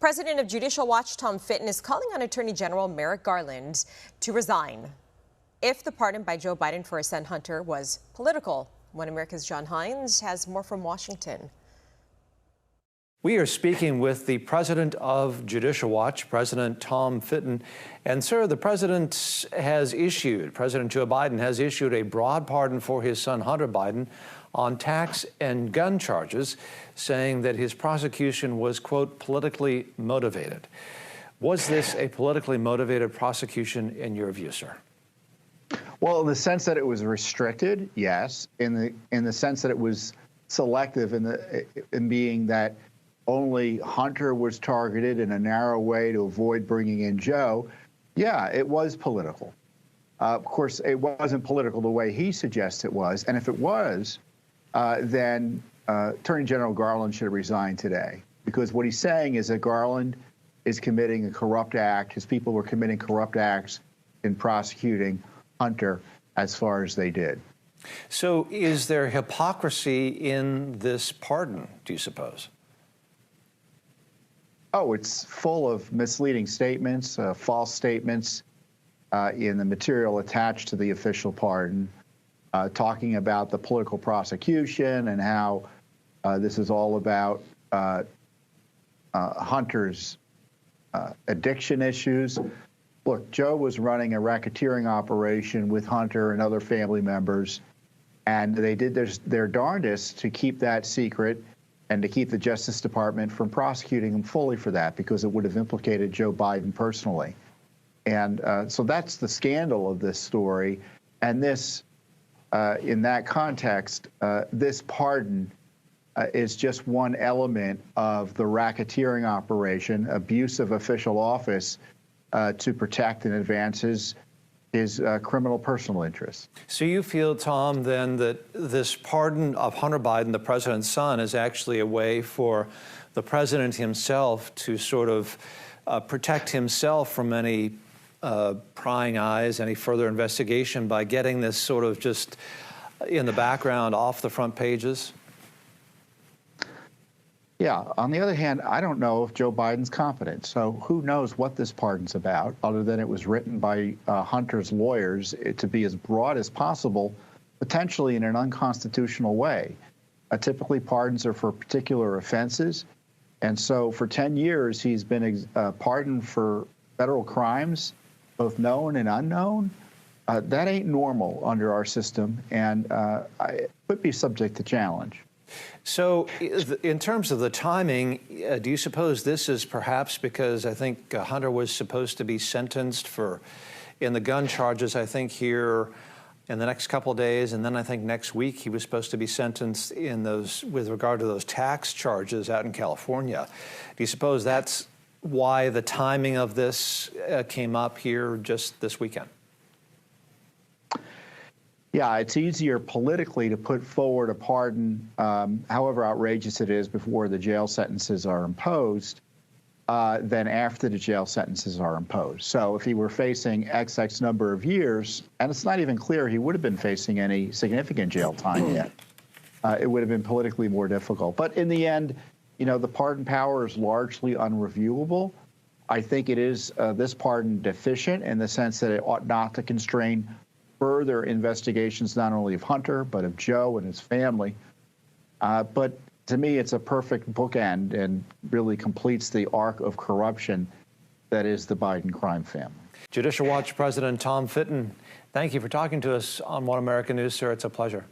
President of Judicial Watch Tom Fitton is calling on Attorney General Merrick Garland to resign if the pardon by Joe Biden for his son Hunter was political. One America's John Hines has more from Washington. We are speaking with the president of Judicial Watch, President Tom Fitton. And sir, the President Joe Biden has issued a broad pardon for his son Hunter Biden on tax and gun charges, saying that his prosecution was, quote, politically motivated. Was this a politically motivated prosecution in your view, sir? Well, in the sense that it was restricted, yes. In the sense that it was selective in being that only Hunter was targeted in a narrow way to avoid bringing in Joe, yeah, it was political. Of course, it wasn't political the way he suggests it was. And if it was, then Attorney General Garland should resign today. Because what he's saying is that Garland is committing a corrupt act. His people were committing corrupt acts in prosecuting Hunter as far as they did. So is there hypocrisy in this pardon, do you suppose? Oh, it's full of misleading statements, false statements in the material attached to the official pardon, talking about the political prosecution and how this is all about Hunter's addiction issues. Look, Joe was running a racketeering operation with Hunter and other family members, and they did their darndest to keep that secret and to keep the Justice Department from prosecuting him fully for that, because it would have implicated Joe Biden personally. And so that's the scandal of this story. And this, in that context, this pardon is just one element of the racketeering operation, abuse of official office to protect and advance his criminal personal interests. So you feel, Tom, then that this pardon of Hunter Biden, the president's son, is actually a way for the president himself to sort of protect himself from any prying eyes, any further investigation, by getting this sort of just in the background, off the front pages? Yeah. On the other hand, I don't know if Joe Biden's competent. So who knows what this pardon's about, other than it was written by Hunter's lawyers to be as broad as possible, potentially in an unconstitutional way. Typically, pardons are for particular offenses. And so for 10 years, he's been pardoned for federal crimes, both known and unknown. That ain't normal under our system, and it could be subject to challenge. So in terms of the timing, do you suppose this is perhaps because I think Hunter was supposed to be sentenced in the gun charges, I think, here in the next couple of days, and then I think next week he was supposed to be sentenced in those with regard to those tax charges out in California. Do you suppose that's why the timing of this came up here just this weekend? Yeah, it's easier politically to put forward a pardon, however outrageous it is, before the jail sentences are imposed than after the jail sentences are imposed. So if he were facing XX number of years, and it's not even clear he would have been facing any significant jail time yet, it would have been politically more difficult. But in the end, you know, the pardon power is largely unreviewable. I think it is this pardon deficient in the sense that it ought not to constrain further investigations, not only of Hunter, but of Joe and his family. But to me, it's a perfect bookend and really completes the arc of corruption that is the Biden crime family. Judicial Watch President Tom Fitton, thank you for talking to us on One American News, sir. It's a pleasure.